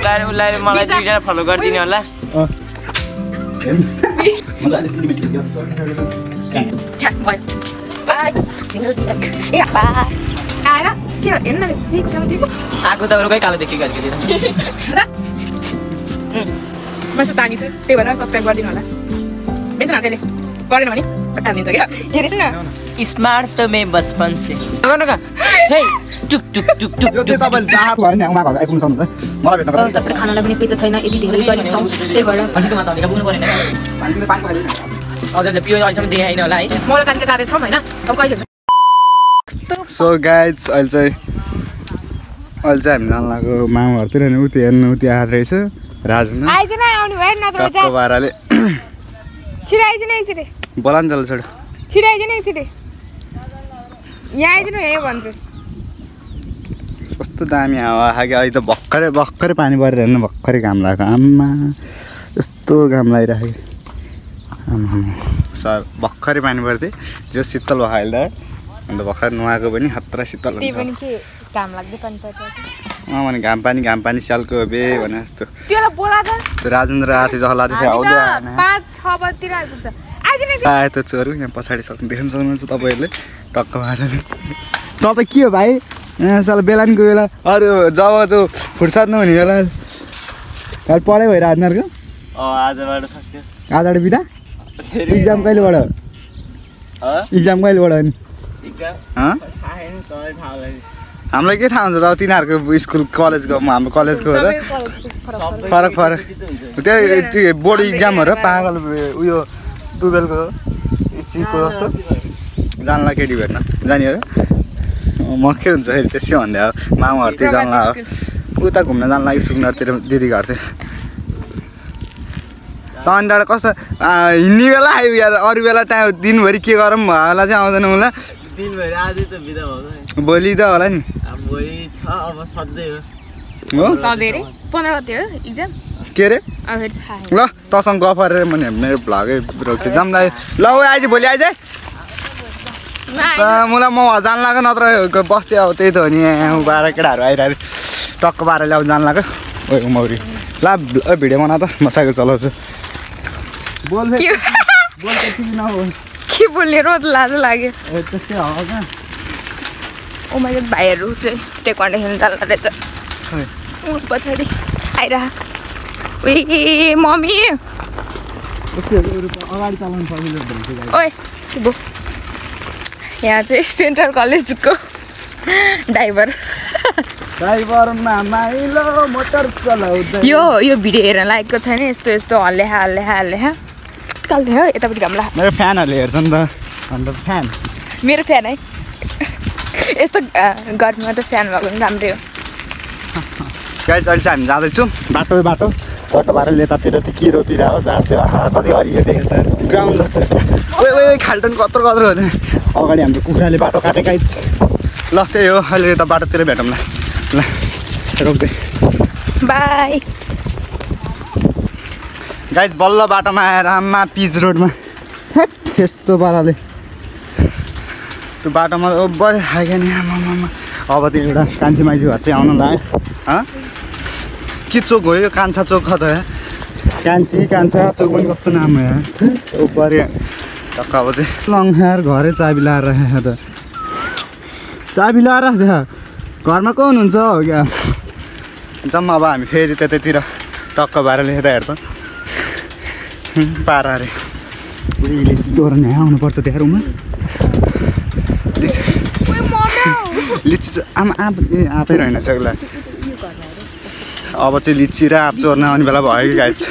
उसलाई मलाई दुईजना फलो गरिदिनु होला मजाले सिनेमेटिक गर्छ by single tick A by आएर के हेर्न न के कोठामा दिएको आगो त अरुकै कालो देखि गरिदिएर म चाहिँ तानी छु त्यही भएर सब्स्क्राइब गरिदिनु होला बेच्न हाल्छले गरेन भने पट्टा दिन्छ क्या हेर्छु न स्मार्ट त मैं बचपन से गर्नु का हे टुक टुक टुक टुक यो चाहिँ तपाईले दाहात भयो नि उमा घर आइपुग्नु सक्नुहुन्छ मलाई भेट्न पर्छ तपाईँ खानालाई पनि पेच छैन यति धेरै गरिन्छौँ त्यही भएर अझैको माता भनेर पुग्नु परेन पानी पाइदैन अझ त पियो अहिलेसम्म देखाइन होला है मलाई कालिका जाँदैछौँ होइन अब कहिले सो गाइज अहिले चाहिँ हामी जान लाग्यो मामा घरतिर नि उति हेर्नु उति आएको रहेछ राजु आइज न आउनु भयो नत्र टक्क बाराले छिटो आइज न एकचोटि बोला नि त्यसले छोड छिटो आइज न एकचोटि यहाँ आइदिनु यही भन्छु कस्तो दामी हावा खायो अहिले त भर्खरै पानी परेर हेर्नु भर्खरै घाम लाग्यो आम्मा यस्तो घाम लागिरहेको आम्मा सर भर्खरै पानी पर्थ्यो जो शीतल भयो अहिले त अन्त भर्खर नुहाएको पनि खतरा शीतल हुन्छ पनि के घाम लाग्दै पनि पर्छ भने घाम पानी स्यालको बे भने जस्तो त्यसलाई बोला त त्यो राजेन्द्र आथे जस्तो लाग्दै थियो आउँदै 5-6 बजेतिर आइपुग्छ आइदिनु आयो त चोरु यहाँ पछाडि देख्न सक्नुहुन्छ तपाईँहरूले टक्क बाराले त के हो भाइ साल बेलानको बेला अरू जब जो फुर्सद नहुने बेला पढाइ भइरहेको उनीहरूको आजबाट सक्यो आजबाट बिदा इक्जाम कहिलेबाट अनि हामीलाई के थाहा हुन्छ जब तिनीहरूको स्कुल कलेजको हाम्रो कलेजको र फरक त्यही बोर्ड इक्जामहरू पागल उयो 12को एसीको जस्तो जानला केटी भेट्न जाने हो म के हुन्छ फेरि त्यसै भन्दै अब मामाहरूतिर जानला हो उता घुम्न जान लागि सुकुनारतिर दिदी घरतिर त अनि डाँडा कस्तो हिँड्ने बेला आयो यार अरू बेला टाइम दिनभरि के गरौँ होला चाहिँ आउँदैन होला दिनभरि आज त बिदा भयो भोलि त होला नि भोलि छ अब सधैँ हो सधैँ रे 15 गते हो इक्जाम के रे अब फेरि थाहा ल तसँग गफ गरेर मैले मेरो भ्लगै रोक्छु जाउँलाई ल आइज भोलि आइज मलाई म जान लाग्यो नत्र बस्थ्यो अब त्यही त हो नि बाह्र केटाहरू आइरहेको टक्क बाह्रले अब जान लाग्यो ओ मौरी ल भिडियो बना त म साइकल चलाउँछु बोल के बोल्ने रोज लाज लाग्यो त्यस्तै हो क्या ओ मैले भाइहरू चाहिँ टेक्वान्डो खेल्नु जान्छ रहेछ पछाडि आइरह ए मम्मी अगाडि चलाउनु सजिलो ओए बो यहाँ चाहिँ सेन्ट्रल कलेजको ड्राइभरमा माइलो मोटर चलाउँदै यो भिडियो हेर्न लागेको छैन यस्तो हल्ले काल्दै हो यतापट्टि घाम लाग्यो मेरो फ्यानहरूले हेर्छ नि त अन्त फ्यान मेरो फ्यान है यस्तो गर्मीमा त फ्यान भएको पनि राम्रै हो गाइस अहिले चाहिँ हामी जाँदैछौँ बाटो बाटो यतातिर त्यो किरोतिर हो जाँदै कति हरियो देखेको छ ग्राउन्ड जस्तो ओ खाल्टन कत्रो हो अगाडि हाम्रो कुखुराले बाटो काटेको आइज ल त्यही हो अहिले यता बाटोतिर भेटौँ ल रोक्दै बाई गाइस बल्ल बाटोमा आएर आम्मा पिच रोडमा यस्तो पाराले त्यो बाटोमा बढी खायो नि आमामा अब त्यो एउटा कान्छी माइजू घर चाहिँ आउनु लाग्यो के चोक हो यो कान्छा चोक त कान्छा चोक पनि कस्तो नाम हो बढी टक्क अब चाहिँ लङ्खार घरै चाबी लाएर राखेको त चाबी लाएर देखा घरमा को हुनुहुन्छ हो क्या जम्मा अब हामी फेरि त्यतैतिर टक्क भएर लेख्दा हेर्छौँ पारा अरे लिची चोर्न आउनुपर्छ त्यहाँ रुममा लिची आमा आफै रहेन सक्ला अब चाहिँ लिची र आँप चोर्न आउने बेला भयो कि गाइस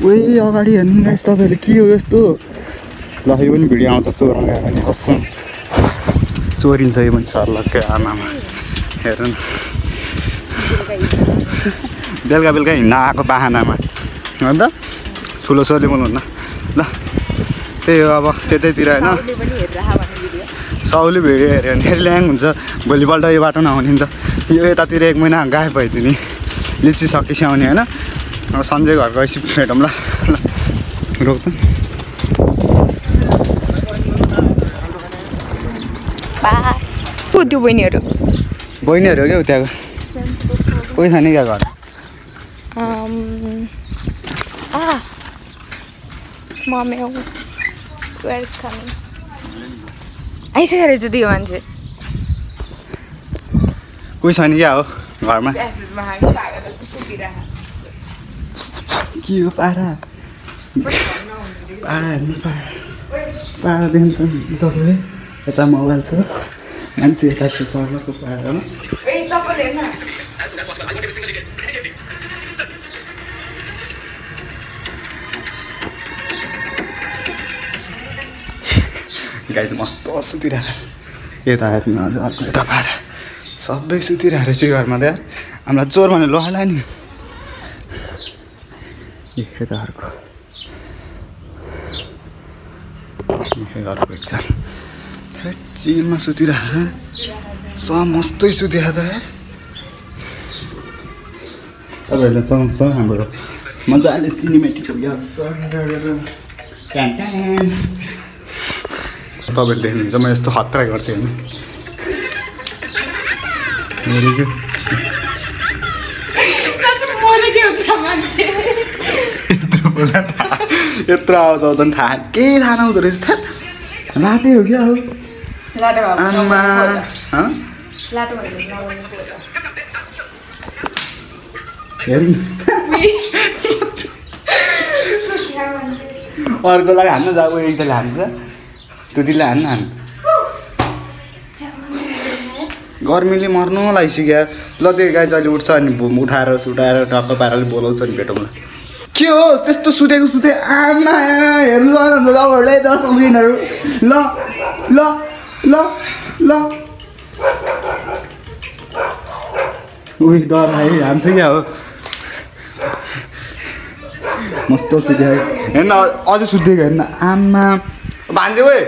उही अगाडि हेर्नु गाइस तपाईँहरूले के हो यस्तो ल यो पनि भिडियो आउँछ चोर्न गयो भने कस्तो चोरिन्छ यो पनि सर्लक्कै आमामा हेर्नु बेलुका हिँड्न आएको बाहनामा अन्त ठुलो स्वरले बोल्नुहुन्न ल त्यही हो अब त्यतैतिर होइन साउले भिडियो हेऱ्यो भने फेरि ल्याङ हुन्छ भोलिपल्ट यो बाटो नआउने नि त यो यतातिर 1 महिना गायब भइदियो नि लिची सकेपछि आउने होइन अब सन्जय घरको यसो भेटौँ ल रोक त त्यो बहिनीहरू हो क्या त्यहाँको कोही छैन क्या घर मम्मी आइसकेको रहेछ त्यो मान्छे कोही छैन क्या हो घरमा के हो पारा हेर्नु पारा देख्छ तपाईँले यता मोबाइल छ मान्छे यता छ सर्वको पारामा गाई चाहिँ मस्त सुतिरहेको यता हेर्नु अझ अर्को यता पारा सबै सुतिरहेको रहेछ घरमा त यार हामीलाई चोर भने लहला नि यता अर्को एकचार चिलमा सुतिरहेको सब मस्तै सुतिरहेको त यार तपाईँहरूले सँगसँगै हाम्रो मजाले सिनेमेटिकहरू याद तपाईँहरूले देख्नुहुन्छ म यस्तो खतरा गर्छु यत्रो आउँछ आउँदैन थाहा केही थाहा नहुँदो रहेछ थाहा लाटे हो क्या हो आमा हेर्नु अर्कोलाई हान्नु जाऊ एकदले हान्छ त्यतिले हान्नु गर्मीले मर्नु लागिसक्यो ल त्यो गाई चाहिँ उठ्छ अनि उठाएर सुटाएर टक्क पाराले बोलाउँछ नि भेटौँला के हो त्यस्तो सुते आमा हेर्नु तपाईँहरूलाई दर्शकहरू ल ल ल ल उही डर है हान्छ क्या हो मस्तो सुत्यो हेर्न अझै सुत्दिएको हेर्न आमा भान्जे ओए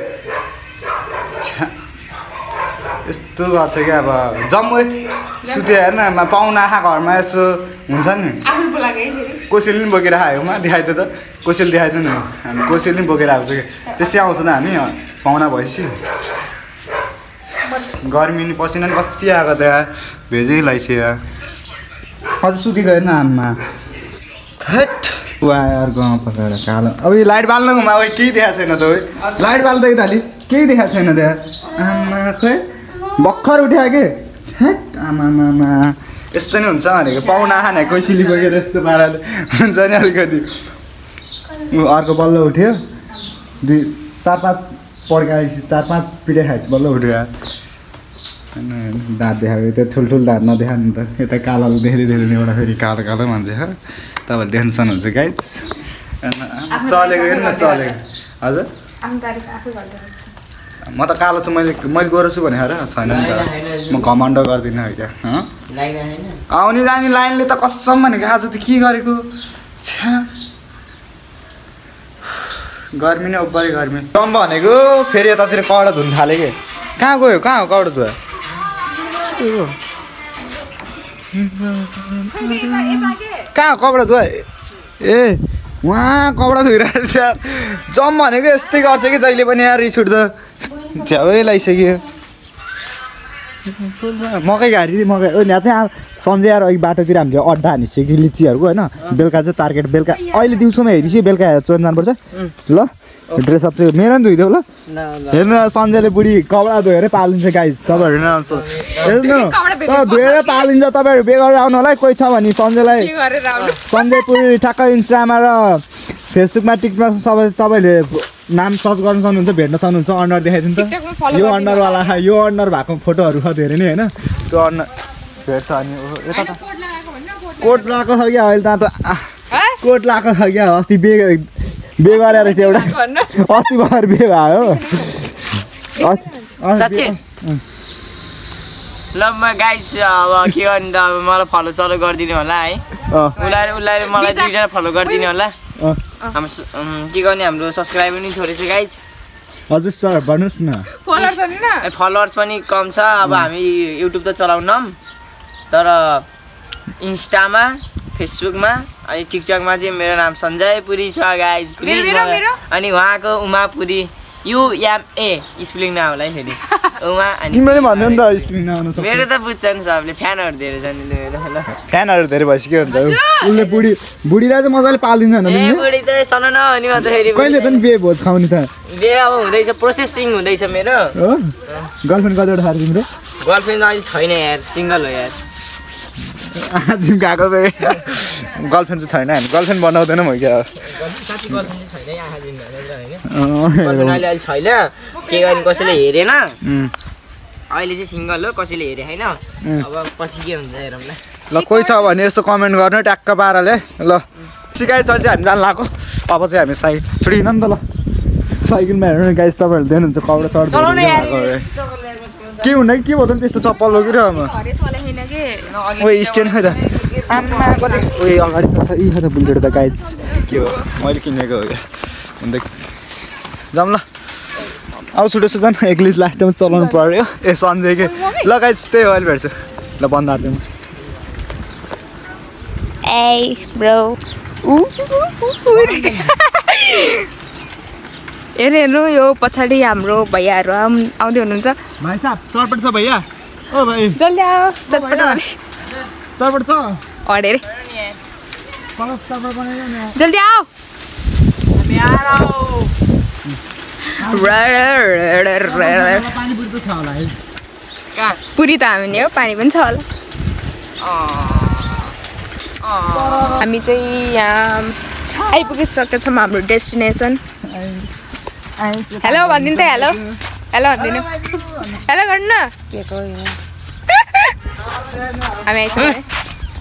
यस्तो गर्छ क्या अब जम्मै सुत्यो हेर्न पाहुना आँखा घरमा यसो हुन्छ नि कोसेली पनि बोकेर आयो मा देखाइदियो त कोसेली देखाइदियो नि हामी कोसेली पनि बोकेर आएको छ क्या त्यसै आउँछ त हामी पाहुना भएपछि गर्मी नि पसिना नि कति आएको त यहाँ भेजै लाइसक्यो अझ सुतेको हेर्न आमा थेट अर्को पकाएर कालो अब यो लाइट बाल्नुमा अब केही देखाएको छैन त लाइट बाल्दै त अलि केही देखाएको छैन त्यहाँ आमा खै भर्खर उठ्यो के हेट आमामा यस्तो नि हुन्छ भनेको पाहुना खाने कोइसिली बोकेर यस्तो पाराले हुन्छ नि अलिकति अर्को बल्ल उठ्यो 4-5 पड्काएपछि 4-5 पिटाइ खाएपछि बल्ल उठ्यो दाँत देखाएको त्यो ठुल्ठुलो दाँत नदेखा नि त यता कालो देख्दै एउटा फेरि कालो कालो मान्छे हो तपाईँहरू देख्न सक्नुहुन्छ गाइज चलेको हेर्नु न चलेको हजुर म त कालो छु मैले गएर छु भने र छैन नि त म घमण्ड गर्दिनँ है क्या आउने जाने लाइनले त कसम भनेको आज त के गरेको छ्या गर्मी नै उब्बरी गर्मी कम भनेको फेरि यतातिर कौडा धुन थाल्यो कि कहाँ गयो कहाँ हो कौडा धुवा कहाँ हो कपडा धुवा ए उहाँ कपडा धोइरहेको छ जम भनेको यस्तै गर्छ कि जहिले पनि यहाँ रिस उठ्छ झ्याउै लगाइसक्यो मकै घारी मकै यहाँ चाहिँ सन्जय आएर अघि बाटोतिर हामीले अड्डा हानिसक्यो लिचीहरूको होइन बेलुका चाहिँ टार्गेट बेलुका अहिले दिउँसोमा हेरिसक्यो बेलुका चोर्न जानुपर्छ ल ड्रेसअप चाहिँ मेरो पनि धोइदेऊ ल हेर्नु सन्जयले बुढी कपडा धोएर पालिन्छ गाइज तपाईँहरू हेर्नु धोएर पालिन्छ तपाईँहरू बे गरेर आउनु होला कोही छ भने सन्जयलाई सन्जय पुरी ठ्याक्क इन्स्टामा र फेसबुकमा टिकटकमा सबै तपाईँले नाम सर्च गर्न सक्नुहुन्छ भेट्न सक्नुहुन्छ अन्डर देखाइदिनु त यो अन्डरवाला यो अन्डर भएको फोटोहरू छ धेरै नै होइन त्यो अन्डर भेट्छ अनि यता त कोट लगाएको छ क्या अहिले त कोट लगाएको छ क्या अस्ति बे गरेर रहेछ एउटा अस्ति भएर बे भयो ल म गाइस अब के गर्नु त अब मलाई फलो सलो गरिदिनु होला है उसलाई मलाई 2 जना फलो गरिदिनु होला हाम्रो के गर्ने हाम्रो सब्सक्राइबर पनि थोरै छ गाइज हजुर सर भन्नुहोस् न फलोवर्स पनि कम छ अब हामी युट्युब त चलाउनौँ तर इन्स्टामा फेसबुकमा अनि टिकटकमा चाहिँ मेरो नाम सञ्जय पुरी छ गाइज प्लिज अनि उहाँको उमा पुरी UMA स्पेलिङ नआउला है फेरि उमा अनि तिमीले भन्नु नि त स्पेलिङ नआउनु सक्छ मेरो त बुझ्छ नि सबले फ्यानहरु धेरै छन् ल फ्यानहरु धेरै भइसक्यो के हुन्छ उसले बुढीलाई चाहिँ मजाले पाल्दिन्छ ए बुढी त सनो न अनि म त फेरि कहिले त नि बे भोज खाउने त बे अब हुँदैछ प्रोसेसिङ हुँदैछ मेरो हो गर्लफ्रेन्ड कतिवटा छ तिम्रो गर्लफ्रेन्ड अहिले छैन यार सिंगल हो यार जिम गएको बे गर्लफ्रेन्ड चाहिँ छैन हामी गर्लफ्रेन्ड बनाउँदैन म क्या साथी गर्लफ्रेन्ड चाहिँ छैन यहाँ जिम भनेर हैन गर्लफ्रेन्ड अहिले छैन के गर्ने कसैले हेरेन अहिले चाहिँ सिंगल हो कसैले हेरे हैन अब पछि के हुन्छ हेरौँ ल कोही छ भने यस्तो कमेन्ट गर्नु ट्याक्क पाराले ल सिकाइ छ चाहिँ हामी जान लाग्यो अब चाहिँ हामी साइकल छोडिन नि त ल साइकलमा हेर्नु गाइस तपाईहरु देख्नुहुन्छ कपडा सर्ट चलाउनु यार के हुन्न कि के भयो त त्यस्तो चप्पल लगिरह म घरे चले हैन के ओइ स्ट्यान्ड खै त आम्मा कति ओइ अगाडि त छ यी छ त बुलेट त गाइस के हो मैले किनेको हो क्या अन्त जाम ल आउ छुटेछु जान एक्लै लास्टमा चलाउनु पर्यो ए सन्जय के ल गाइस त्यही हो अहिले भेट्छु ल बन्द हार्दिउँ ए ब्रो हेर्नु यो पछाडि हाम्रो भैयाहरू आउँदै हुनुहुन्छ भाइ साहब चटपट छ भैया ओ भाइ जल्दी आऊ चटपट चटपट छ अरे रे पलक चटपट बनाइदिनु न जल्दी आऊ पानी पुरी त छ होला है कहाँ पुरी त हामी नि हो पानी पनि छ होला हामी चाहिँ यहाँ आइपुगिसकेका छौँ हाम्रो डेस्टिनेसन हेलो भनिदिनु त हेलो हेलो भनिदिनु हेलो गर्नु न के को हामी आइसक्यौँ है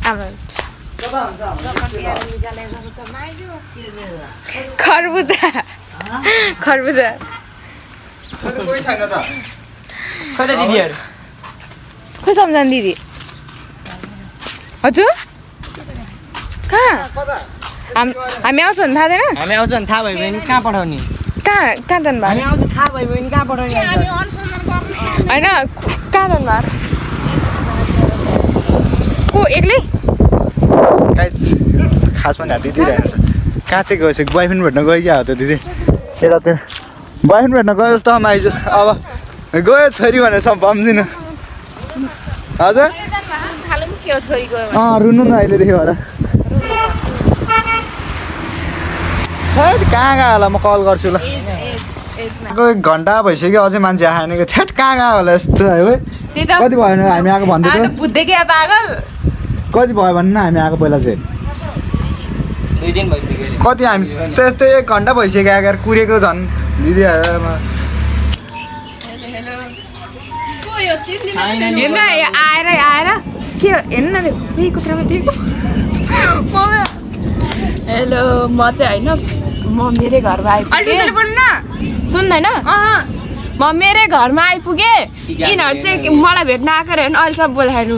आमा खरबुजा खरबुजा कोही छैन त खै त दिदीहरु खोइ सम्झाउनु दिदी हजुर कहाँ हामी आउँछ भने थाहा छैन हामी आउँछ भने थाहा भयो भने कहाँ पठाउने कहाँ जानु हामी भयो आउँछ थाहा भयो भने कहाँ पठाउने होइन कहाँ जानु भयो को एक्लै गाइस खासमा यहाँ दिदी रहेछ कहाँ चाहिँ गएछ बोयफ्रेन्ड भेट्न गयो क्या हो त्यो दिदी यता त्यो बोयफ्रेन्ड भेट्न गयो जस्तो आइज अब गयो छोरी भनेर सब सम्झिनु हजुर रुनु न अहिलेदेखिबाट कहाँ गयो होला म कल गर्छु ल एक घन्टा भइसक्यो अझै मान्छे आएन कि थेट कहाँ गयो होला यस्तो है कति भयो भने हामी आएको भन्दै बुझ्दै पागल कति भयो भन्नु न हामी आएको पहिला चाहिँ 2 दिन भइसक्यो कति हामी त्यस्तै 1 घन्टा भइसक्यो आएर कुरेको झन् दिदी हेर्न आएर के हेर्नु न त्यो कुत्रामा दिएको हेलो म चाहिँ होइन म मेरै घरमा आइपुगेँ सुन्दैन म मेरै घरमा आइपुगेँ यिनीहरू चाहिँ मलाई भेट्न आएको अरे अहिले सब बोलाएर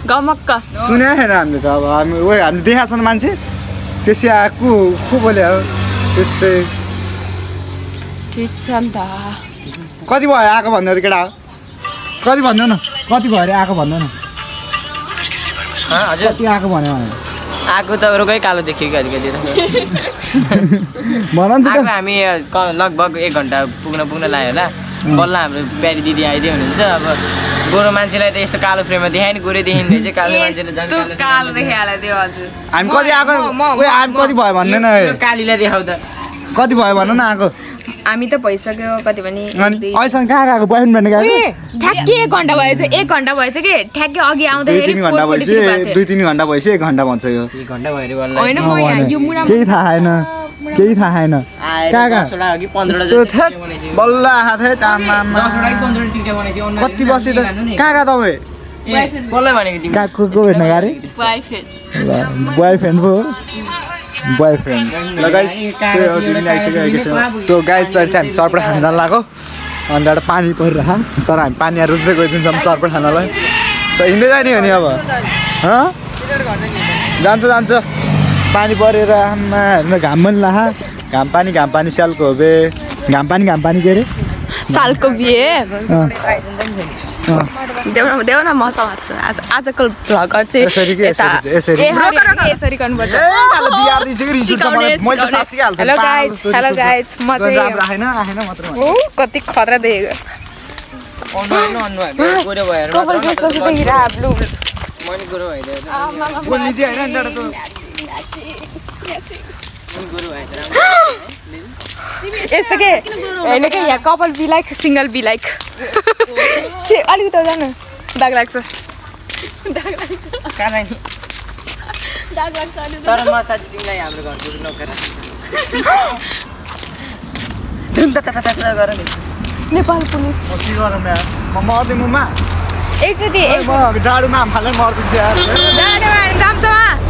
गमक्क सुने छैन हामीले त अब हामी देखाएको छन् मान्छे त्यसै आएको को बोल्यो त्यसै ठिक छ नि त कति भयो आएको भन्नु त केटा कति भन्नु न कति भयो अरे आएको भन्नु न हजुर कति आएको भन्यो आएको त रोकै कालो देखियो कि अलिकति भन नि आएको हामी लगभग 1 घन्टा पुग्न लाग्यो होला बल्ल हाम्रो प्यारी दिदी आइदिए हुनुहुन्छ अब गोरो मान्छेलाई त यस्तो कालो फ्रेममा देखायो नि गोरै देखिँदै चाहिँ कालो मान्छेले झन् कालो देखाइहाल्यो त्यो हजुर हामी कति आएको हामी कति भयो भन्नु न कालीलाई देखाउ त कति भयो भन्नु न आएको हामी त भइसक्यो कति पनि अहिलेसम्म कहाँ गएको बोयफ्रेन्ड भेट्न गएको ठ्याक्कै 1 घन्टा भएछ 1 घन्टा भएछ कि ठ्याक्कै अघि आउँदाखेरि 2-3 घन्टा भएपछि 2-3 घन्टा भएपछि 1 घन्टा भन्छ यो 1 घन्टा भयो बल्ल होइन म यहाँ यो मुना केही थाहा छैन केही थाहा छैन कहाँ कहाँ 10 वटा कि 15 वटा जति बनाइसक्यो बल्ल आहा थे आमामा 10 वटा कि 15 टिका बनाइसक्यो कति बसे त कहाँ कहाँ तपाईँ बल्ल भनेको तिमी कहाँ को भेट्न गए अरे बोयफ्रेन्ड पो बोयफ्रेन्ड ल गाइस त्यो गाइस चाहिँ हामी चटपट खान जान लाग्यो अन्त एउटा पानी परिरह तर हामी पानी यहाँ रुच्दै गइदिन्छौँ चटपट खानालाई हिँड्दै जाने हो नि अब जान्छ पानी परेर आमा हेर्नु घाम पनि लाहा घाम पानी स्यालको हो बे घाम पानी के अरे सालको बिहे देऊ न म समात्छु आजकल भ्लगर चाहिँ यसरी गर्नुपर्छ हेलो गाइज म चाहिँ कति खतरा देखेको यस्तो के होइन कि यहाँ कपाल be like single be like अलिकति जानु दाग लाग्छ तर म साथी तिमीलाई हाम्रो घर पुग्नु नोकेर नेपाल पुलिस के गरौँ यार म मर्दै मुमा एकचोटि डाडुमा हामफाले मर्दिन्छ यार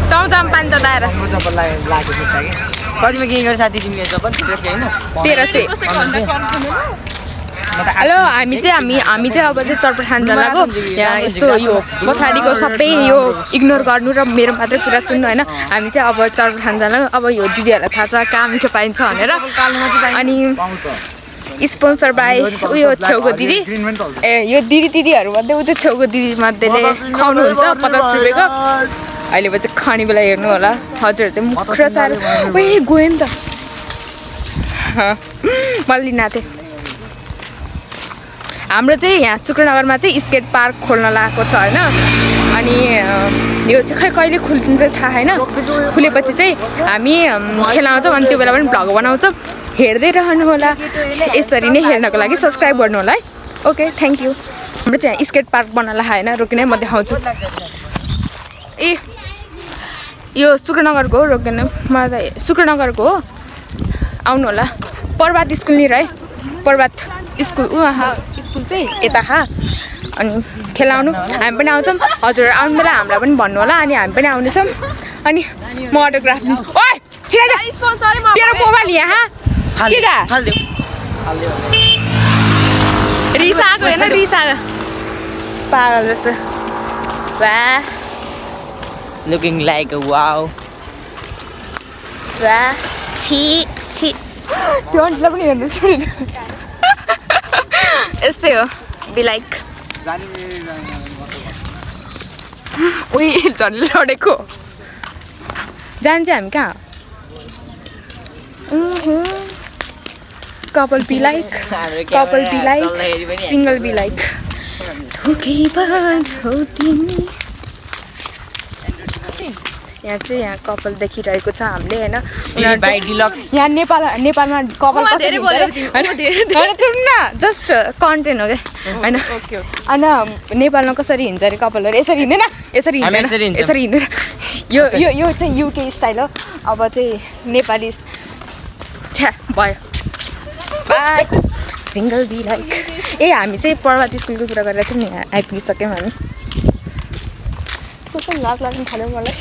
चम्चम पान्छ दाएर चप्पल लागेको छ कि कतिमा के गर्छ साथी तिमीले चप्पल 1300 हेलो हामी चाहिँ अब चाहिँ चटपट खान जान लाग्यो यहाँ यस्तो यो पछाडिको सबै यो इग्नोर गर्नु र मेरो मात्रै कुरा सुन्नु होइन हामी चाहिँ अब चटपट खान जान लाग्यो अब यो दिदीहरूलाई थाहा छ कहाँ मिठो पाइन्छ भनेर अनि स्पोन्सर बाई उयो छेउको दिदी यो दिदीहरू मध्ये उयो छेउको दिदी मध्येले खुवाउनुहुन्छ 50 रुपियाँको अहिले चाहिँ खाने बेला हेर्नु होला हजुर चाहिँ मुख्य साह्रो गयो नि त मैले लिन आएको थिएँ हाम्रो चाहिँ यहाँ शुक्रनगरमा चाहिँ स्केट पार्क खोल्न लागेको छ होइन अनि यो चाहिँ खै कहिले खुल्छ थाहा छैन खुलेपछि चाहिँ हामी खेलाउँछौँ अनि त्यो बेला पनि भ्लग बनाउँछौँ हेर्दै रहनु होला यसरी नै हेर्नको लागि सब्सक्राइब गर्नु होला है ओके थ्याङ्क यू हाम्रो चाहिँ यहाँ स्केट पार्क बनाउन होइन रोकिने म देखाउँछु ए यो शुक्रनगरको हो रोकिने मलाई शुक्रनगरको हो आउनु होला प्रभात स्कुल नि है प्रभात स्कुल स्कुल चाहिँ यता अनि खेलाउनु हामी पनि आउँछौँ हजुर आउनु बेला हामीलाई पनि भन्नु होला अनि हामी पनि आउनेछौँ अनि म अटोग्राफ दिन्छु ओइ तेरो मोबाइल यहाँ के गा रिस आएको होइन रिस आएको पागल जस्तो वाह लुकिङ लाइक अ वाउ वाह छि त्यो अन्टलाई पनि हेर्नु छोडिनु यस्तै हो बी लाइक उही झन् लडेको जान्छ हामी कहाँ कपाल be like single be like यहाँ चाहिँ यहाँ कपाल देखिरहेको छ हामीले होइन यहाँ नेपालमा कपाल कसरी न जस्ट कन्टेन्ट हो क्या होइन होइन नेपालमा कसरी हिँड्छ अरे कपालहरू यसरी हिँड्दैन यसरी हिँड्दैन यो चाहिँ युके स्टाइल हो अब चाहिँ नेपाली छ्या भयो बाई सिङ्गल बी लाइक ए हामी चाहिँ प्रभात स्कुलको कुरा गरेर चाहिँ नि आइपुगिसक्यौँ हामी कस्तो लाज लाग्नु थाल्यो मलाई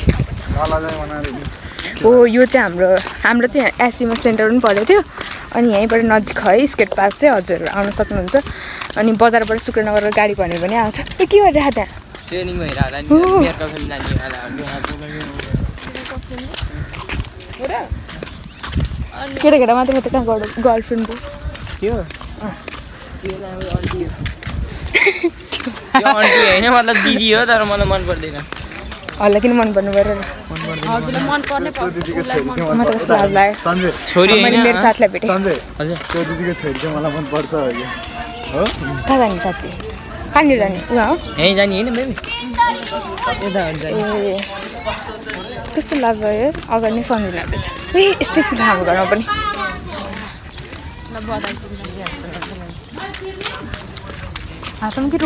हो यो चाहिँ हाम्रो चाहिँ एससीमा सेन्टर पनि परेको थियो अनि यहीँबाट नजिक है स्केट पार्क चाहिँ हजुरहरू आउन सक्नुहुन्छ अनि बजारबाट शुक्रनगर गाडी भन्यो भने आउँछ ए के गरिरहेको त्यहाँ ट्रेनिङ केटा मात्रै मात्रै कहाँ गर्लफ्रेन्ड भयो मतलब दिदी हो तर मलाई मन पर्दैन हल्ला किन मन पर्नु पऱ्यो मेरो साथीलाई भेटेँ कहाँ जाने साँच्ची कहाँनिर जाने उहाँ हो यहीँ जाने होइन ए कस्तो लाग्छ यो अगाडि नै सम्झिनु रहेछ ए यस्तै फुल हाम्रो घरमा पनि हातमा के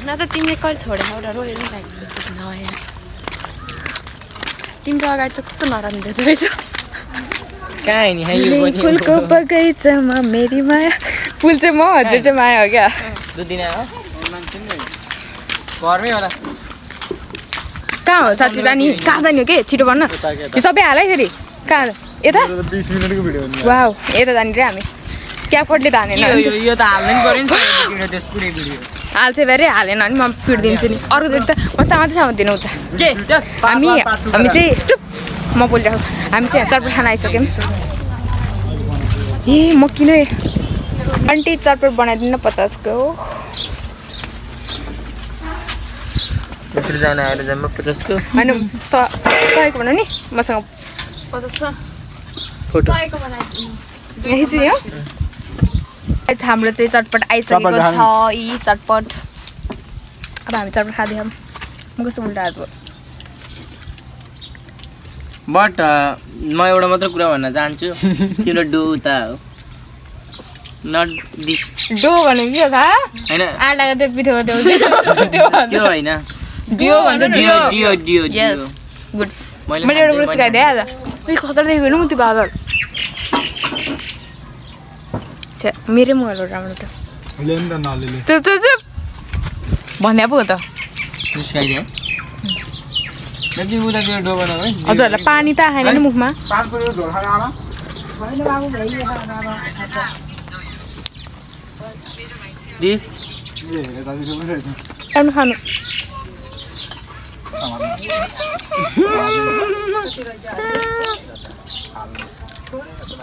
न त तिमीले कहिले छोडेको एउटा रोयो नि लाग्छ तिम्रो अगाडि त कस्तो नराम्रो देख्दो रहेछ फुलको बगैँचामा मेरी माया फुल चाहिँ म हजुर चाहिँ माया हो क्या कहाँ हो साँच्ची जाने कहाँ जाने हो कि छिटो भन्न यो सबै हाल है फेरि कहाँ यता 20 मिनेटको भिडियो हो वाउ यता जाने रे हामी क्यापटले धानेन यो त हाल्नै पर्यो नि त्यस पुरै भिडियो हाल्छ फेरि हालेन भने म पिट्दिन्छु नि अर्को त म सामादै दिनु उता हामी चाहिँ चुप म बोलिरहेको हामी चाहिँ चटपट खाना आइसक्यौँ ए म किन आन्टी चटपट बनाइदिनु 50 को यत्रो जना आएर जम्मा 50 को हैन 100 को भन्नु नि मसँग 50 छ फोटो 100 को बनाइदिनु यही चाहिँ हो हाम्रो चाहिँ चटपट आइसकेको छ यी चटपट अब हामी चटपट खाँदै छौँ म कस्तो उल्टा हात भयो बट म एउटा मात्र कुरा भन्न चाहन्छु तिम्रो डो उता हो नट दिस डो भनेको के हो थाहा हैन आटाको त्यो पिठो त्यो त्यो हैन डियो भन्छ डियो डियो यस गुड मैले एउटा कुरा सिकाइदिएँ आज उही खतरा देखेको हेर्नु त्यो बादल छे मेरै मोबाइल राम्रो त लेन त नलिले चुप चुप चुप भन्दै पो त सिकाइदिए जति उता त्यो डो बनाऊ है हजुरहरूलाई पानी त आएन नि मुखमा पाँचको यो झोल खाना आमा दिस खानु खानु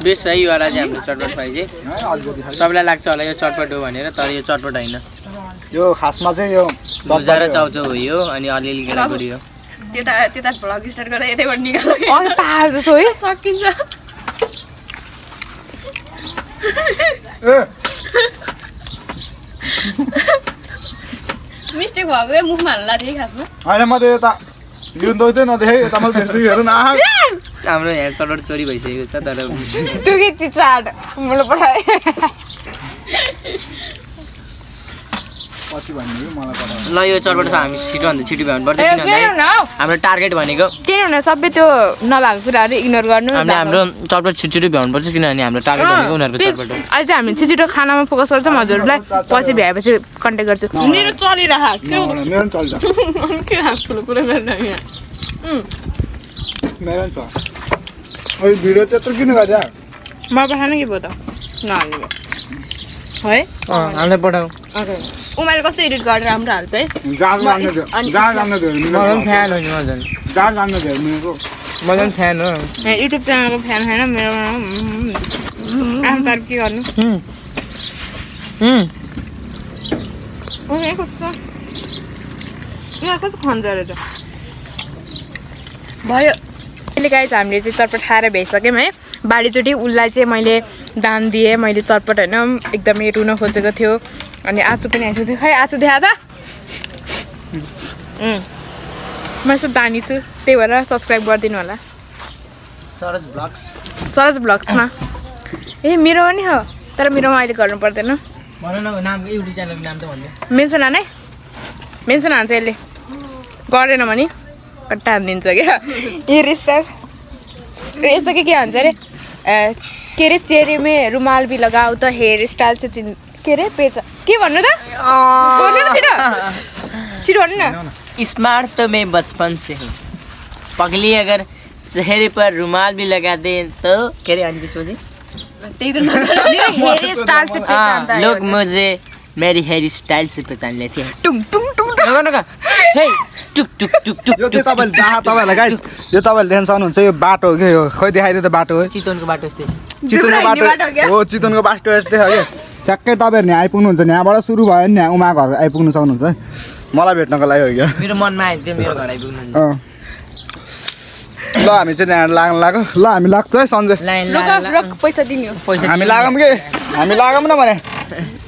बेस है योवाला चाहिँ हाम्रो चटपट पाइ चाहिँ सबैलाई लाग्छ होला यो चटपट हो भनेर तर यो चटपट होइन यो खासमा चाहिँ यो भुजा र चाउचाउ हो यो अनि अलिअलि गेडागुडी हो त्यता भ्लग स्टार्ट गर्दा यतैबाट निकाल्नु पाहाड जस्तो है सकिन्छ मिस्टेक भएको मुखमा हाल्ला थिएँ खासमा होइन म त यता यो दोइदै नदेखेँ यता मैले देख्छु हेरौँ न हाम्रो यहाँ चटपट चोरी भइसकेको छ तर त्यो के चिज चाट मलाई पठाए पछि भन्नु मलाई पठाउ ल यो चटपट छ हामी छिटोभन्दा छिटो भ्याउनुपर्छ किनभने हाम्रो टार्गेट भनेको किनभने सबै त्यो नभएको कुराहरू इग्नोर गर्नु हामीले हाम्रो चटपट छिटो भ्याउनुपर्छ किनभने हाम्रो टार्गेट भनेको उनीहरूको चटपट हो अहिले चाहिँ हामी छिटो खानामा फोकस गर्छौँ हजुरलाई पछि भ्याएपछि कन्ट्याक्ट गर्छु मेरो चलिरहेको मेरो पनि चल्छ के ठुलो कुरा गरेर यहाँ मेरो पनि छ ओइ भिडियो त्यत्रो किन गर्छ म पठाउनु के भयो त नहाल्ने भयो है हामीलाई पठाऊ उमाले कस्तो एडिट गरेर राम्रो हाल्छ है जहाँ जान्न दियो मलाई फ्यान हो नि मजन जहाँ जान्न दियो मेरो मजन फ्यान हो युट्युब च्यानलको फ्यान छैन मेरो आफ्नो तारिफ के गर्नु कस्तो खन्छ रहेछ भयो अहिले गाई चाहिँ हामीले चाहिँ चटपट खाएर भ्याइसक्यौँ है बारीचोटि उसलाई चाहिँ मैले दान दिएँ मैले चटपट होइन एकदमै रुन खोजेको थियो अनि आँसु पनि आएको थियो खै आँसु देखा त म यस्तो दानी छु त्यही भएर सब्सक्राइब गरिदिनु होला सरज ब्लग्समा ए मेरो पनि हो तर मेरोमा अहिले गर्नु पर्दैन भन न नाम युट्युब च्यानलको नाम त भन्नु मेन्सन हाने मेन्सन हान्छ यसले गरेन भने कट्टा हानिदिन्छ क्या हेयर स्टाइल यस्तो के भन्छ अरे के अरे चेहरेमे रुमाल भी लगाऊ त हेयर स्टाइल चाहिँ के अरे पेच के भन्नु त भन्नु न छिटो भन्नु न स्मार्ट तो मैं बचपन से हूँ पगली अगर चेहरे पर रुमाल भी लगा दे तो क्या रे आंटी सोची हेयर स्टाइल से पहचानता है लोग मुझे मेरी हेयर स्टाइल से पहचान लेते हैं टुङ टुङ टुङ हे टुक टुक टुक टुक यो चाहिँ तपाईँले तपाईँहरूलाई गाइस यो तपाईँले देख्न सक्नुहुन्छ यो बाटो हो कि यो खै देखाइदियो त बाटो हो चितवनको बाटो यस्तै चितवनको बाटो हो चितवनको बाटो यस्तै हो कि ठ्याक्कै तपाईँहरू यहाँ आइपुग्नुहुन्छ यहाँबाट सुरु भयो नि यहाँ उमा घर आइपुग्नु सक्नुहुन्छ है मलाई भेट्नको लागि हो क्या मेरो मनमा आयो त्यो मेरो घर आइपुग्नु ल हामी चाहिँ यहाँ लाग्नु लाग्यो ल हामी लाग्छ है सन्जय पैसा दिने हो हामी लागौँ कि हामी लागौँ न भने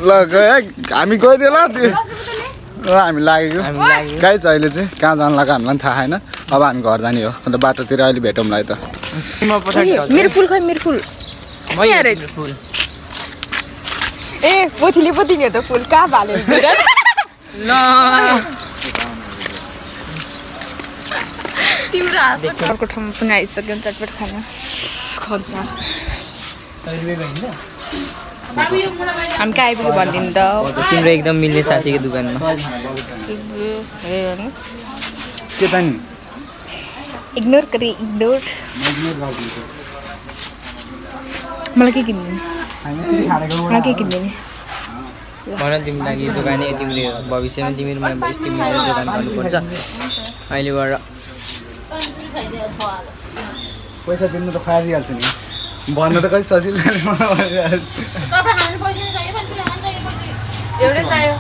ल गयो है हामी गइदियो ल त्यो ल हामी लागेको गाई चाहिँ अहिले चाहिँ कहाँ जानु लाग्यो हामीलाई पनि थाहा छैन अब हामी घर जाने हो अन्त बाटोतिर अहिले भेटौँला है त मेरो फुल खै मेरो फुल ए पोथीले पो दिने त फुल कहाँ भाले तिम्रो अर्को ठाउँमा पनि आइसक्यो चटपट खाना खोज्छ हामी कहाँ आइपुग्यो भनिदिनु त तिम्रो एकदम मिल्ने साथीको दोकानमा के त नि इग्नोर गरे इग्नोर मलाई के किन्दिने मलाई के किन्दिने भन तिम्रो लागि दोकानै तिमीले भविष्यमा तिमीहरूमा यस्तो मेरो दोकान गर्नुपर्छ अहिलेबाट पैसा दिनु त खुवाइदिइहाल्छ नि भन्नु त कति सजिलो एउटै चाहियो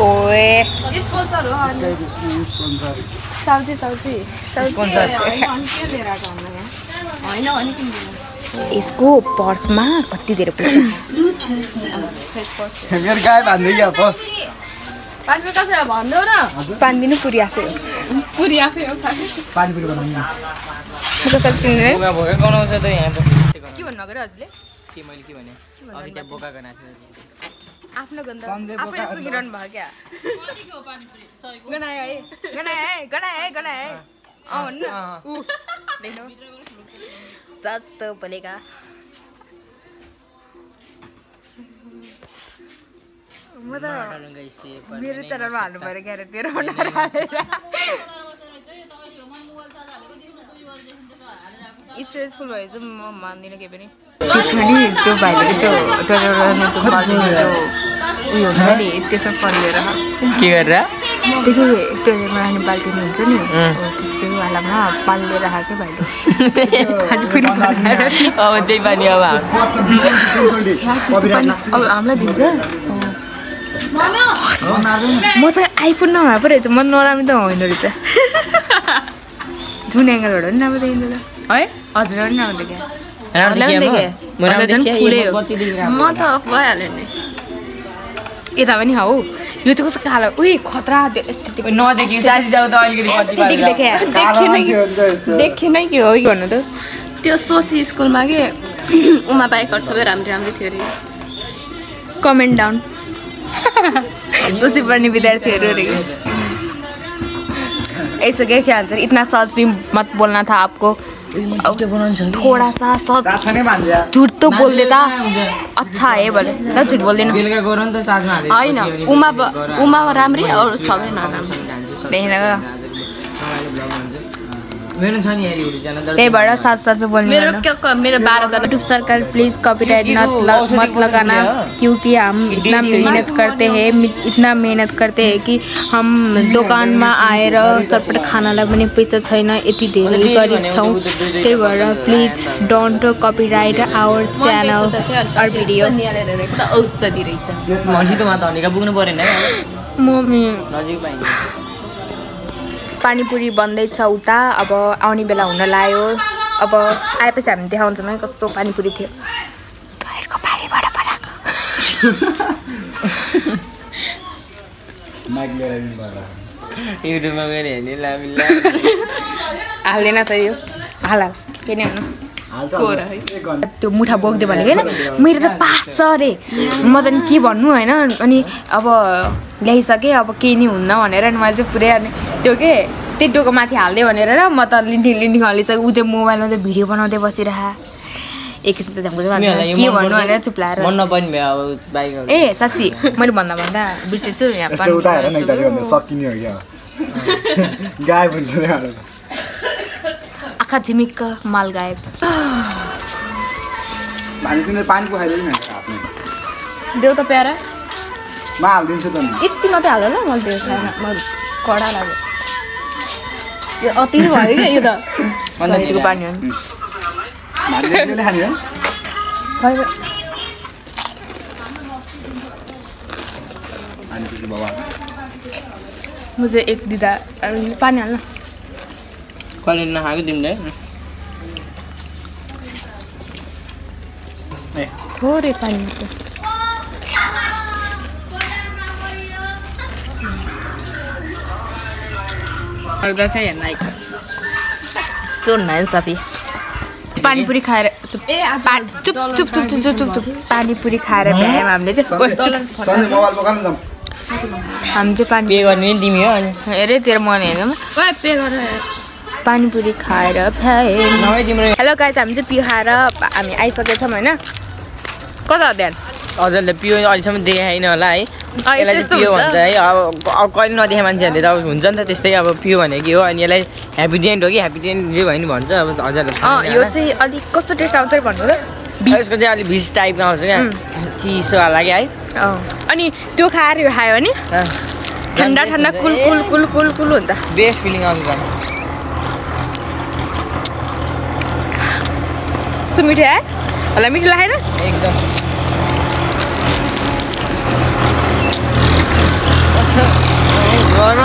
ओए स्पोन्सर हो सब्जी होइन भने यसको पर्समा कति धेरै पैसा मेरो गाई बाँध्दै क्या बस 5 रुपियाँ कसरी भन्दै हो र 5 दिनु पुरी आफै हो पुरी आफै हो पानी पुरी बनाउनु कसरी चिन्ने बोका बोका गनाउँछ त यहाँ त के भन्नु गरे हजुरले के मैले के भने अघि त्यहाँ बोका गनाएको थियो आफ्नो गन्ध आफैले सुगिरहनु भयो क्या गनाए अँ भन्नु ऊ देख्नु सच त बोलेगा म त मेरो च्यानलमा हाल्नु पऱ्यो क्यारे तेरो बनाएर हालेर स्ट्रेसफुल भयो चाहिँ म मान्दिनँ केही पनि त्यो छ नि त्यो भाइले त्यो उयो हुन्छ नि त्यसमा पल्लेर के गरेर त्यो टोइलेटमा राख्ने बाल्टिन हुन्छ नि त्यस्तै वालामा पाल्लेर राखेको भाइले अब त्यही पानी अब अब हामीलाई दिन्छ मसँग आइफोन नभए पो रहेछ म नराम्रो त होइन रहेछ जुन एङ्गलबाट पनि राम्रो देखिन्छ त है हजुर पनि राम्रो देखियो म त भइहाल्यो नि यता पनि हौ यो चाहिँ कस्तो कालो उयो खतरा नदेखि साथी जाऊ त अलिकति देखेन कि हो कि भन्नु त त्यो सोसी स्कुलमा के उमा बाइकहरू सबै राम्रो राम्रो थियो अरे कमेन्ट डाउन सोची पढ्ने विद्यार्थीहरू अरे ऐसा क्या भन्छ इतना सच भी मत बोलना था आपको थोड़ा सा सच झुट तो बोल देता अच्छा है बोले न झुट बोल्दैन होइन उमा राम्री अरू सबै नराम्रो देखेन त्यही भएर साँचो बोल्नु मेरो 12 जना यूट्यूब सरकार प्लीज कॉपीराइट मत लगाना क्योंकि हम इतना मेहनत करते हैं कि हम दोकानमा आएर चटपट खानालाई पनि पैसा छैन यति धेरै गरिब छौँ त्यही भएर please don't copyright our channel और भिडियो औषधि रहेछ पानीपुरी बन्दैछ उता अब आउने बेला हुन लाग्यो अब आएपछि हामी देखाउँछौँ है कस्तो पानीपुरी थियो टोयलेटको पानीबाट बनाएको युट्युबमा गएर हेर्ने हाल्दैन सही हो हाल के नै हुनु त्यो मुठा बोक्दै भनेको होइन मेरो त पास छ अरे म त के भन्नु होइन अनि अब ल्याइसकेँ अब केही नि हुन्न भनेर अनि मैले चाहिँ पुरै त्यो के त्यही डोको माथि हाल्दै भनेर र म त लिन्ठी हल्लिसकेँ ऊ चाहिँ मोबाइलमा चाहिँ भिडियो बनाउँदै बसिरह एकैछिन त झ्याम्को के भन्नु भनेर चुप्लाएर ए साँच्ची मैले भन्दा बिर्सेछु यहाँ आँखा झिमिक्क माल गायब देऊ त प्यारा म हालिदिन्छु त यति मात्रै हाल्नु ल मैले त्यो खाएन मैले कडा लाग्यो यो अति नै भयो क्या यो त पानी हो मुझे एक दिदा पानी हाल्न कहिले नखाएको तिमीले थोरै पानी दसैँ हेर्न आएको सुन न सबै पानीपुरी खाएर चुप पानीपुरी खाएर भ्यायौँ हामीले चाहिँ हामी चाहिँ पानी पे गर्ने नि तिमी हो अनि हेरे तेरो मन हेर्नु पे गरेर पानीपुरी खाएर भ्यायौँ हेलो गाइस हामी चाहिँ पियो खाएर हामी आइसकेको छौँ होइन कता ध्यान हजुरले पियो अहिलेसम्म देखाएन होला है यसलाई चाहिँ पियो भन्छ है अब कहिले नदेखे मान्छेहरूले त अब हुन्छ नि त त्यस्तै अब पियो भनेको हो अनि यसलाई ह्याप्पी डेन्ट हो कि ह्याप्पी डेन्ट जे भयो नि भन्छ अब हजुरले यो चाहिँ अलिक कस्तो टेस्ट आउँछ भन्नु त यसको चाहिँ अलिक भिज टाइपको आउँछ क्या चिसो लाग्यो है अनि त्यो खाएर यो खायो भने ठन्डा ठन्डा कुल कुल कुल कुल कुल हुन्छ बेस्ट फिलिङ आउँछ कस्तो मिठो है होला मिठो लागेन एकदम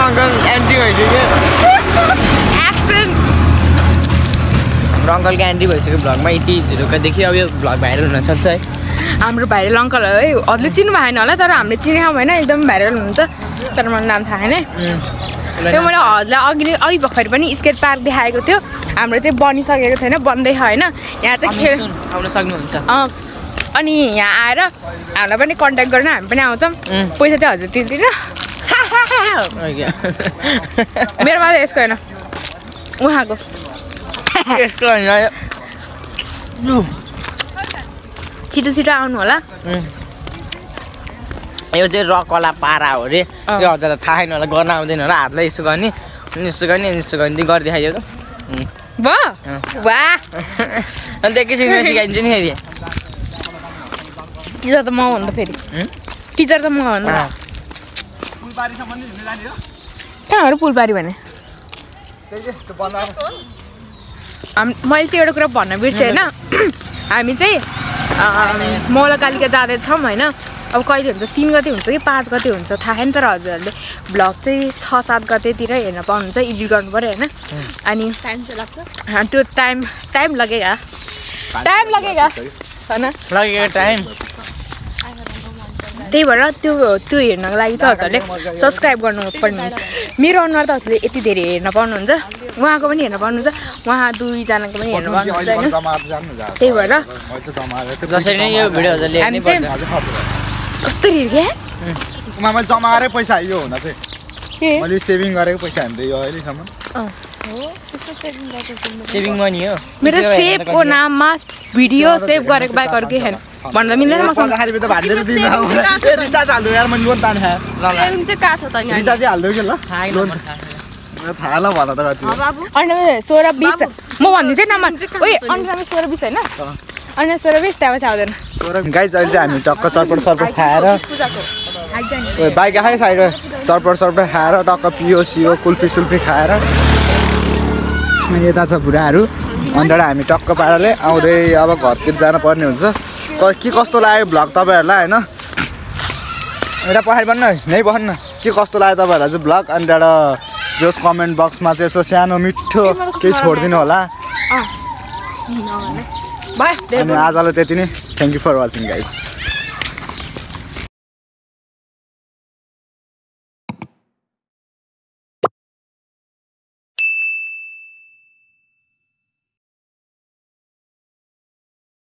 अङ्कल एन्टी भइसक्यो हाम्रो अङ्कलको एन्टी भइसक्यो भ्लगमा यति झुरुक्क देखि अब यो भ्लग भाइरल हुन सक्छ है हाम्रो भाइरल अङ्कल है अरूले चिन्नु भएन होला तर हामीले चिनेको होइन एकदम भाइरल हुनुहुन्छ तर मलाई नाम थाहा छैन त्यो मैले हजुरलाई अघि भर्खर पनि स्केट पार्क देखाएको थियो हाम्रो चाहिँ बनिसकेको छैन बन्दैछ होइन यहाँ चाहिँ खेल आउन सक्नुहुन्छ अनि यहाँ आएर हामीलाई पनि कन्ट्याक्ट गर्न हामी पनि आउँछौँ पैसा चाहिँ हजुर तिर्दिन मेरोमा त यसको होइन उहाँको यस्तो होइन छिटो छिटो आउनु होला यो चाहिँ रकवाला पारा हो अरे त्यो हजुरलाई थाहा छैन होला गर्न आउँदैन होला हातलाई यसो गर्ने यसो गर्ने यसो गर्ने गर्दै देखाइदियो त वाह वाह अनि त्यो एकैछिन सिकाइदिन्छ नि फेरि टिचर त म हो नि त फेरि टिचर त म हो नि त कहाँहरू पुलबारी भने मैले चाहिँ एउटा कुरा भन्न बिर्सेँ होइन हामी चाहिँ मौलाकालिका जाँदैछौँ होइन अब कहिले हुन्छ 3 गते हुन्छ कि 5 गते हुन्छ थाहा छैन तर हजुरहरूले भ्लग चाहिँ 6-7 गतेतिर हेर्न पाउनुहुन्छ एडिट गर्नु पऱ्यो होइन अनि टाइम चाहिँ लाग्छ त्यो टाइम लगेगा होइन लगेको टाइम त्यही भएर त्यो हेर्नको लागि चाहिँ हजुरले सब्सक्राइब गर्नुपर्ने हुन्छ मेरो अनुहार त हजुरले यति धेरै हेर्न पाउनुहुन्छ उहाँको पनि हेर्न पाउनुहुन्छ उहाँ दुईजनाको पनि हेर्न पाउनुहुन्छ होइन त्यही भएर जसरी नै यो भिडियो हजुरले हेर्नै पर्छ कस्तो हेर्के मैले जमाएरै पैसा यो हुँदा चाहिँ मैले सेभिङ गरेको पैसा हान्दै यो अहिलेसम्म सेभिङ मनी हो मेरो सेभको नाममा भिडियो सेभ गरेको बाहेक अरू केही छैन भन्दा मिल्दैन मसँग रिचार्ज हाल्दो यार मैले लोन ताने सेभिङ चाहिँ कहाँ छ त नि रिचार्ज हाल्दो कि ल थाहा ल भन त कति अनि 16-20 म भनिदिन्छु है नम्बर ओइ अनि 16-20 होइन अनि 16-20 त्यहाँ चाहिँ आउँदैन गाइज अहिले चाहिँ हामी टक्क चरपट खाएर बाइक आएँ साइड चरपट खाएर टक्क पियो सियो कुल्फी सुल्फी खाएर अनि यता छ बुढाहरू अन्त हामी टक्क पाराले आउँदै अब घरतिर जानुपर्ने हुन्छ के कस्तो लाग्यो भ्लग तपाईँहरूलाई होइन एउटा पठाइ भन्नु नै भन्नु के कस्तो लाग्यो तपाईँहरूलाई चाहिँ भ्लग अनि त्यहाँबाट जस कमेन्ट बक्समा चाहिँ यसो सानो मिठो केही छोडिदिनु होला अनि आजलाई त्यति नै thank you for watching guys